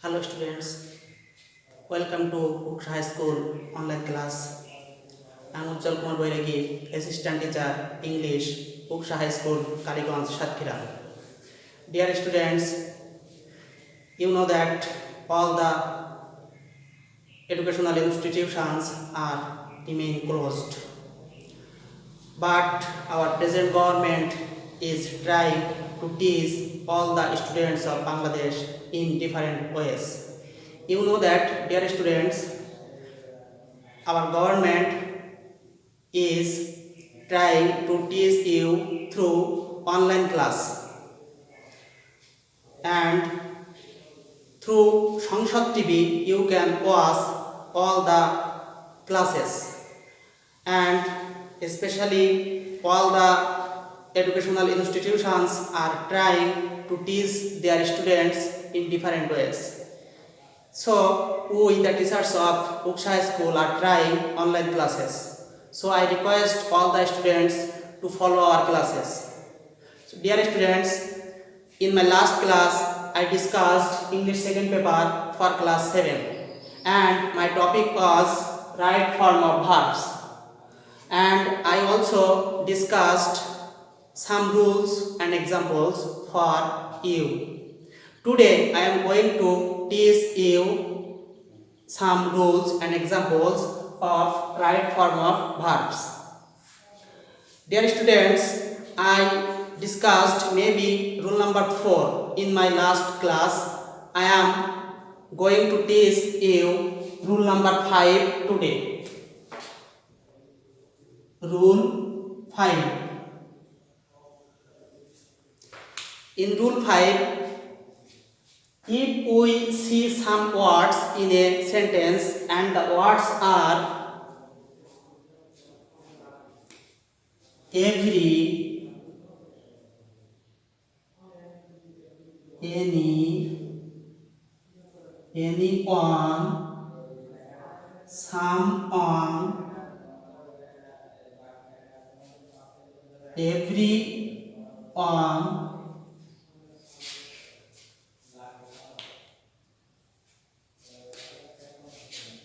Hello students, welcome to Uksha High School online class. I am Uzzal Kumar Bairagi, Assistant Teacher English, Uksha High School, Kaliganj, Satkhira. Dear students, you know that all the educational institutions are remain closed, but our present government is trying to teach all the students of Bangladesh in different ways. You know that, dear students, our government is trying to teach you through online class, and through Sangsad TV you can watch all the classes, and especially all the educational institutions are trying to teach their students in different ways. So we, the teachers of Uksha High School, are trying online classes. So I request all the students to follow our classes. So dear students, in my last class I discussed English second paper for class 7, and my topic was right form of verbs, and I also discussed some rules and examples for you. Today I am going to teach you some rules and examples of right form of verbs. Dear students, I discussed maybe rule number 4 in my last class. I am going to teach you rule number 5 today. Rule 5. In rule 5, if we see some words in a sentence and the words are every, any, anyone, someone, everyone,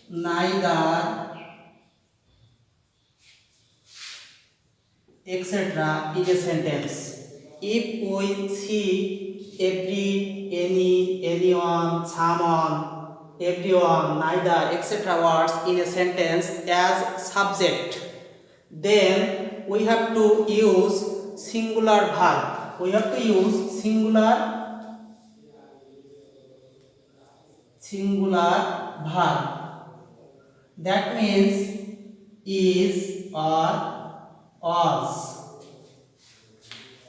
neither, etc. in a sentence. If we see every, any, anyone, someone, everyone, neither, etc. words in a sentence as subject, then we have to use singular verb. We have to use singular verb. That means is or was.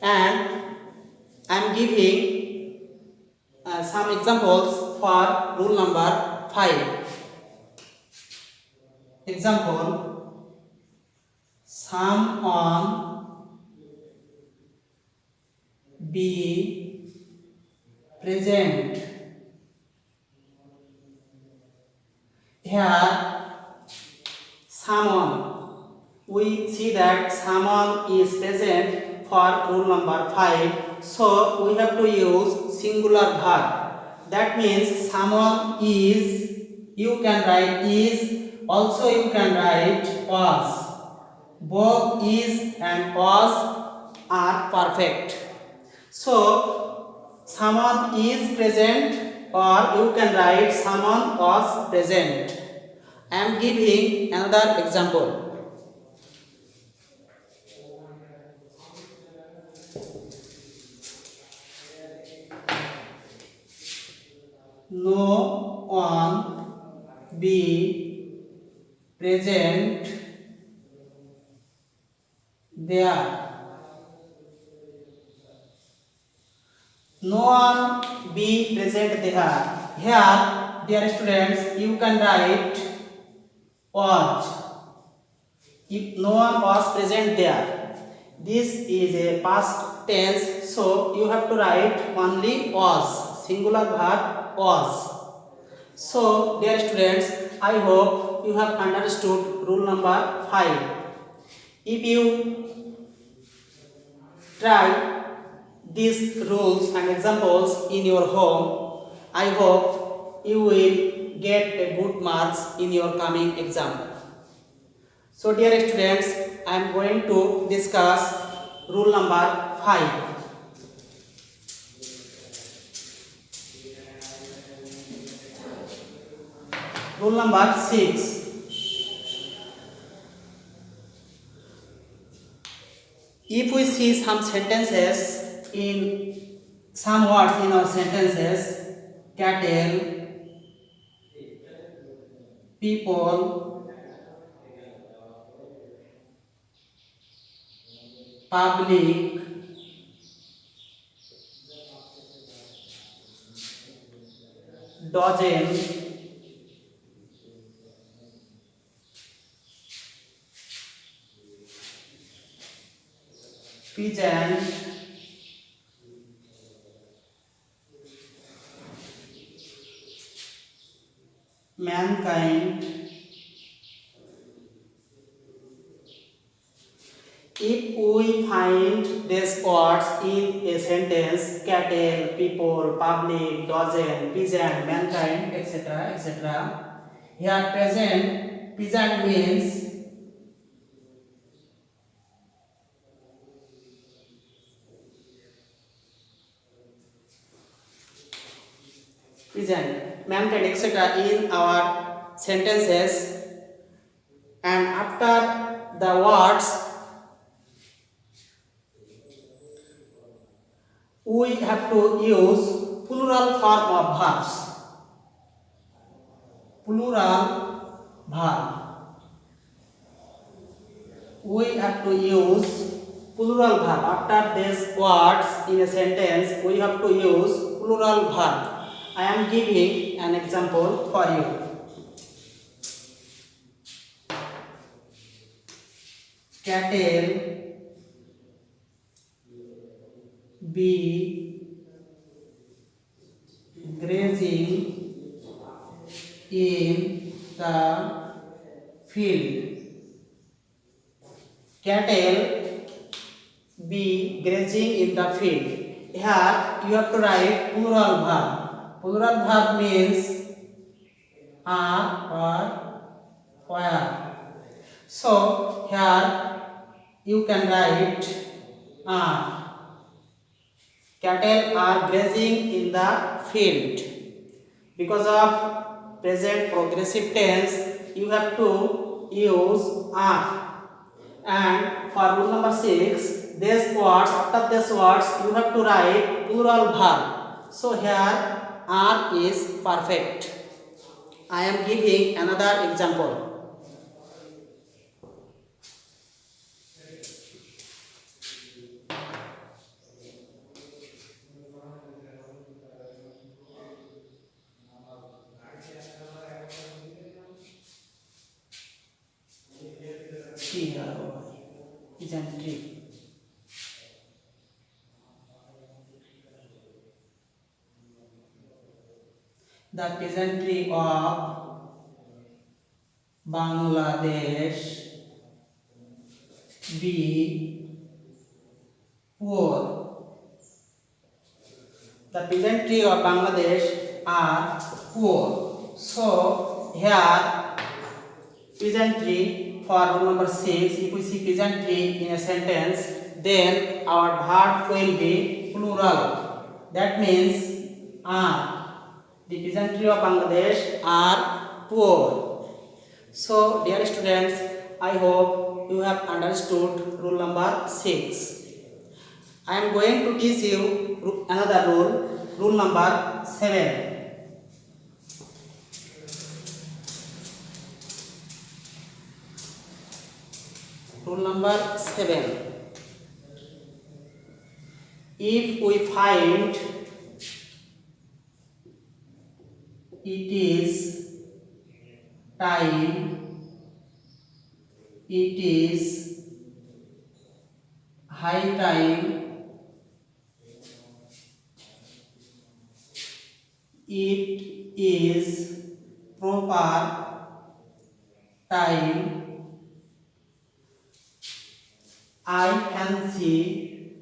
And I am giving some examples for rule number 5. Example: someone be present. Here, someone, we see that someone is present for rule number 5, so we have to use singular verb. That means someone is, you can write is, also you can write was. Both is and was are perfect. So someone is present, or you can write someone was present. I am giving another example. No one be present there. No one be present there. Here, dear students, you can write was. If no one was present there, this is a past tense, so you have to write only was, singular verb was. So dear students, I hope you have understood rule number 5. If you try these rules and examples in your home, I hope you will get a good marks in your coming exam. So dear students, I am going to discuss rule number 5. Rule number 6. If we see some sentences in some words in our sentences, cattle, people, public, dozen, peasant, mankind. If we find these words in a sentence, cattle, people, public, dozen, peasant, mankind, etc., etc., here present peasant means peasant, mankind, etc. in our sentences, and after the words we have to use plural form of verbs. Plural verb. We have to use plural verb. After these words in a sentence, we have to use plural verb. I am giving an example for you. Cattle be grazing in the field. Cattle be grazing in the field. Here you have to write plural verb. Plural verb means are or where. So here you can write are. Cattle are grazing in the field. Because of present progressive tense, you have to use are. And for rule number 6, these words, after these words, you have to write plural verb. So here are is perfect. I am giving another example. Peasantry. The peasantry of Bangladesh be poor. The peasantry of Bangladesh are poor. So here peasantry for rule number 6. If we see peasantry in a sentence, then our verb will be plural. That means are. The peasantry of Bangladesh are poor. So dear students, I hope you have understood rule number 6. I am going to teach you another rule, rule number 7. Rule number 7. If we find it is time, it is high time, it is proper time, I can see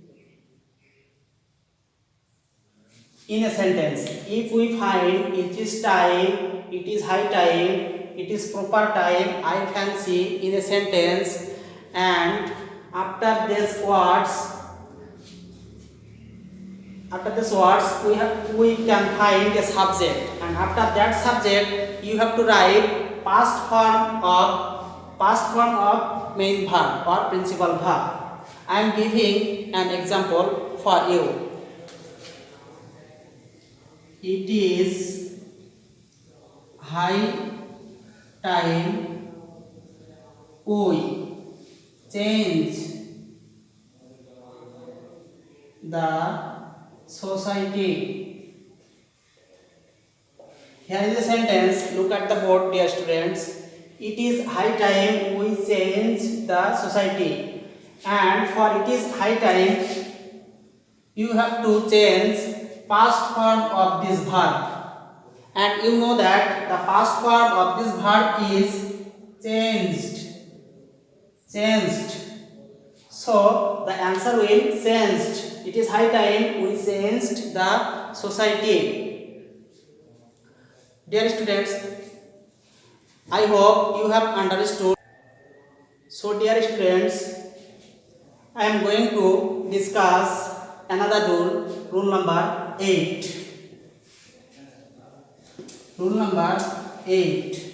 in a sentence. If we find it is time, it is high time, it is proper time, I fancy in a sentence, and after these words, we can find a subject, and after that subject you have to write past form of main verb or principal verb. I am giving an example for you. It is high time we change the society. Here is a sentence. Look at the board, dear students. It is high time we change the society. And for it is high time, you have to change past form of this verb. And you know that the past form of this verb is changed. Changed. So the answer will changed. It is high time we changed the society. Dear students, I hope you have understood. So dear students, I am going to discuss another rule number 8. Rule number 8.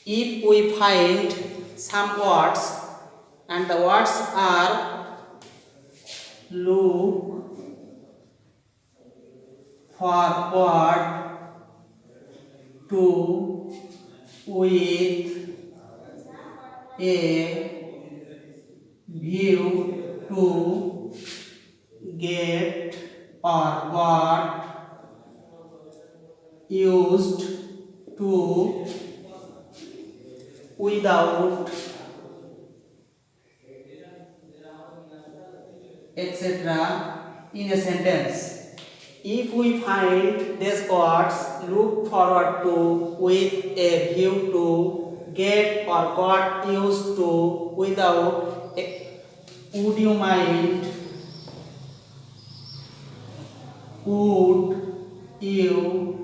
If we find some words and the words are look forward to with a view to get or got used to without etc. in a sentence. If we find these words look forward to with a view to get or got used to without would you mind, would you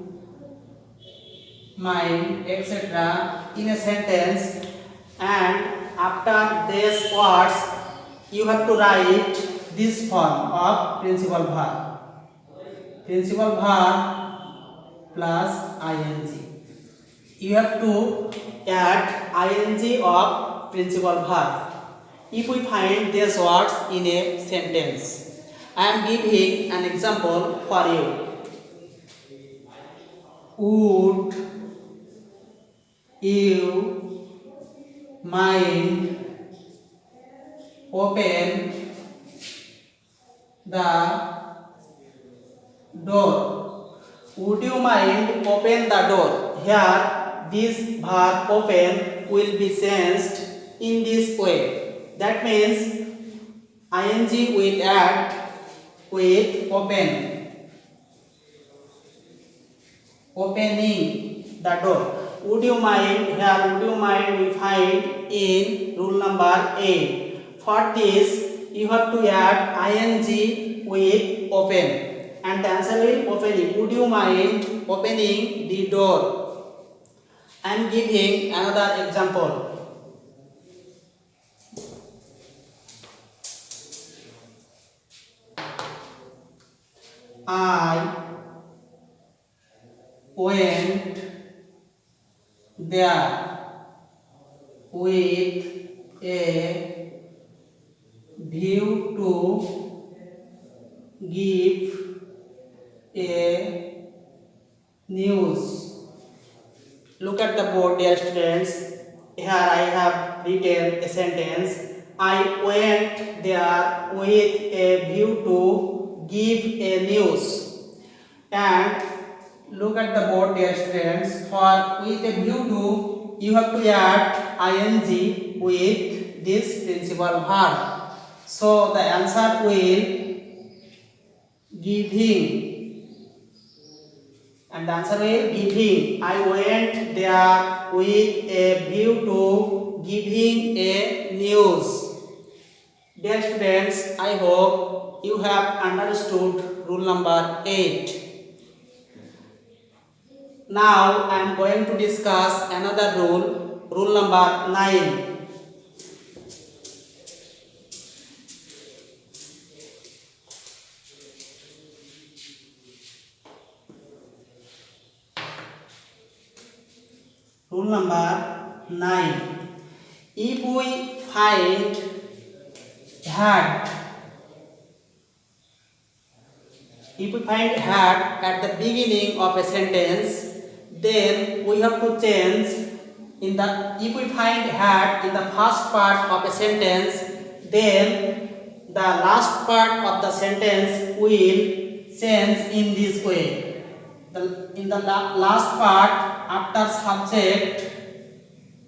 mind, etc. in a sentence, and after these words you have to write this form of principal verb. Principal verb plus ing. You have to add ing of principal verb. If we find these words in a sentence, I am giving an example for you. Would you mind open the door? Would you mind open the door? Here this verb open will be changed in this way. That means ing will add with open. Opening the door. Would you mind? Here would you mind we find in rule number 8. For this you have to add ing with open, and the answer will opening. Would you mind opening the door? I am giving another example. I went there with a view to give a news. Look at the board, dear students. Here I have written a sentence. I went there with a view to give a news. And look at the board, dear students. For with a view to, you have to add ing with this principal verb. So the answer will giving, and the answer will giving. I went there with a view to giving a news. Dear students, I hope you have understood rule number 8. Now I am going to discuss another rule, rule number 9. Rule number 9. If we find had at the beginning of a sentence, then we have to change if we find had in the first part of a sentence, then the last part of the sentence will change in this way. In the last part, after subject,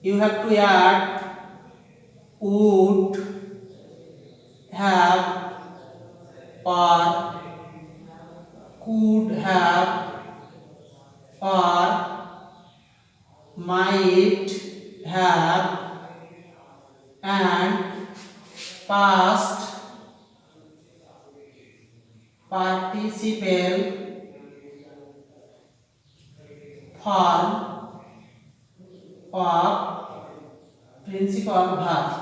you have to add would have or could have or might have and past participle form of principal verb.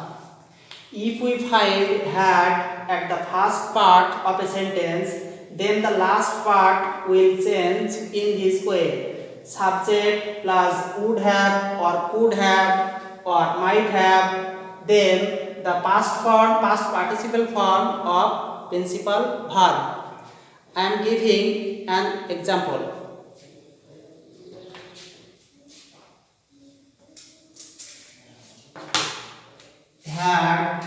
If we find had at the first part of a sentence, then the last part will change in this way. Subject plus would have or could have or might have, then the past participle form of principal verb. I am giving an example. Had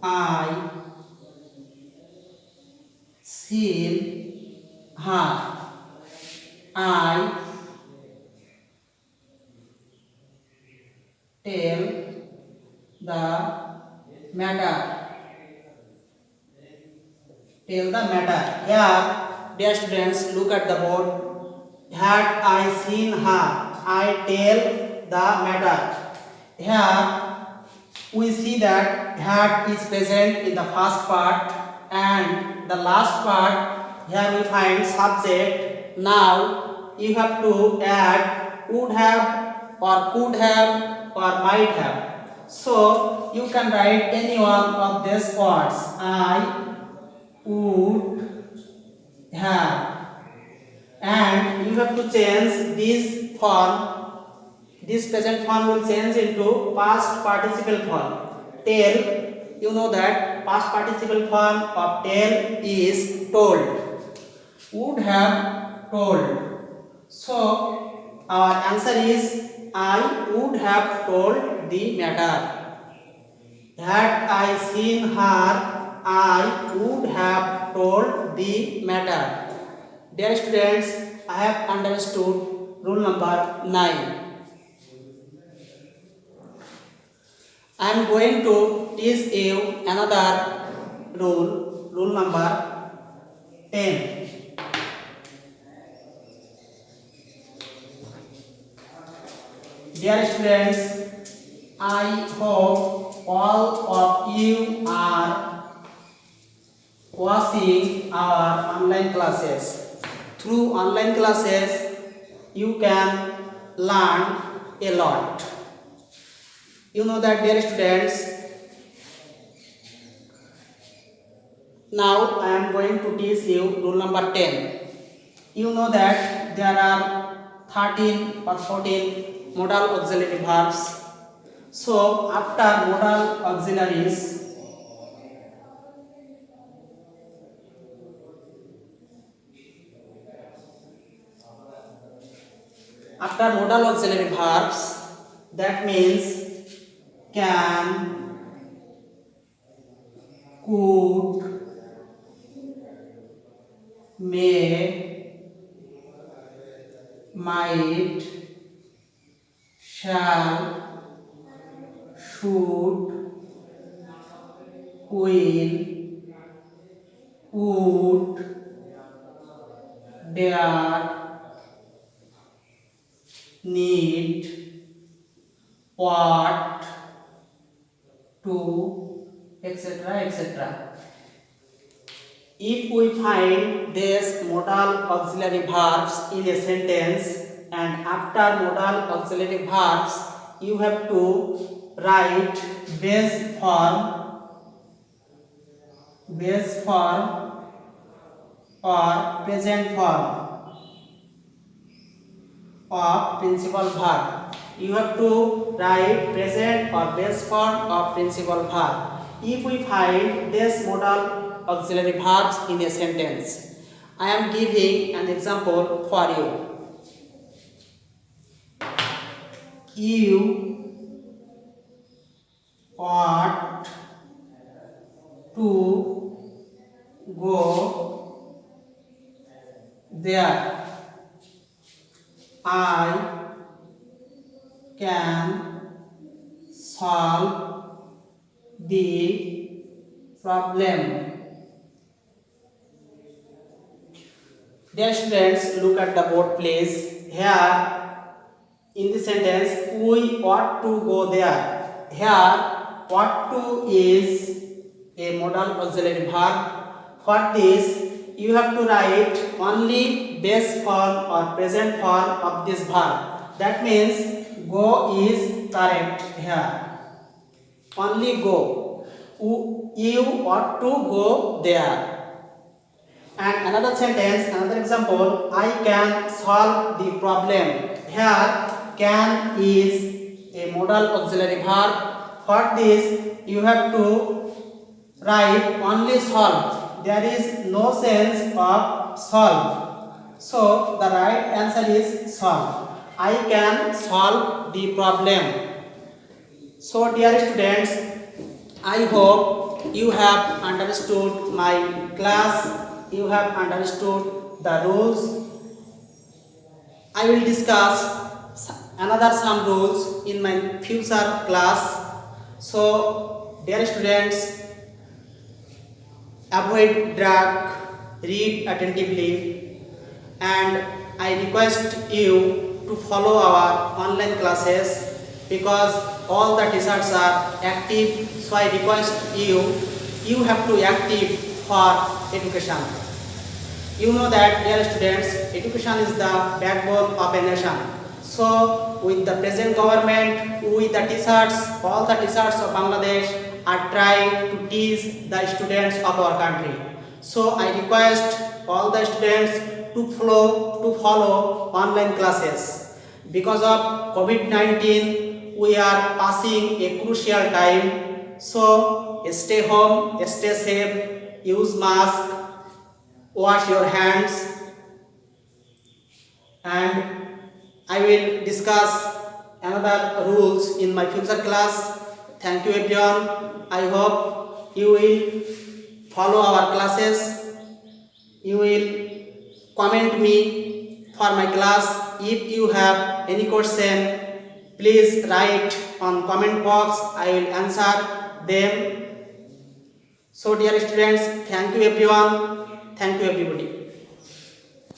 I seen her, I tell the matter. Here, dear students, look at the board. Had I seen her, I tell the matter. Here we see that had is present in the first part and the last part. Here we find subject. Now you have to add would have or could have or might have. So you can write any one of these words. I would have, and you have to change this form. This present form will change into past participle form. Tell, you know that past participle form of tell is told. Would have told. So our answer is I would have told the matter. Had I seen her, I would have told the matter. Dear students, I have understood rule number 9. I am going to teach you another rule, rule number 10. Dear students, I hope all of you are watching our online classes. Through online classes, you can learn a lot. You know that, dear students, now I am going to teach you rule number 10. You know that there are 13 or 14 modal auxiliary verbs. So after modal auxiliaries, that means can, could, may, might, shall, should, will, would, dare, need, ought, to, etc., etc. If we find these modal auxiliary verbs in a sentence, and after modal auxiliary verbs you have to write base form or present form of principal verb. You have to write present or base form of principal verb. If we find this modal auxiliary verbs in a sentence, I am giving an example for you. You ought to go there. I can solve the problem. Dear students, look at the board please. Here in the sentence, we ought to go there. Here ought to is a modal auxiliary verb. For this you have to write only base form or present form of this verb. That means go is correct here. Only go. You ought to go there. And another sentence, another example, I can solve the problem. Here can is a modal auxiliary verb. For this you have to write only solve. There is no sense of solve. So the right answer is solve. I can solve the problem. So dear students, I hope you have understood my class. You have understood the rules. I will discuss some rules in my future class. So dear students, avoid drag, read attentively, and I request you to follow our online classes because all the teachers are active. So I request you have to active for education. You know that dear students, education is the backbone of a nation. So with the present government, with the teachers, all the teachers of Bangladesh are trying to teach the students of our country. So I request all the students to follow online classes. Because of COVID-19, we are passing a crucial time. So stay home, stay safe, use mask, wash your hands, and I will discuss another rules in my future class. Thank you everyone. I hope you will follow our classes. You will comment me for my class. If you have any question, please write on comment box. I will answer them. So dear students, thank you everyone. Thank you everybody.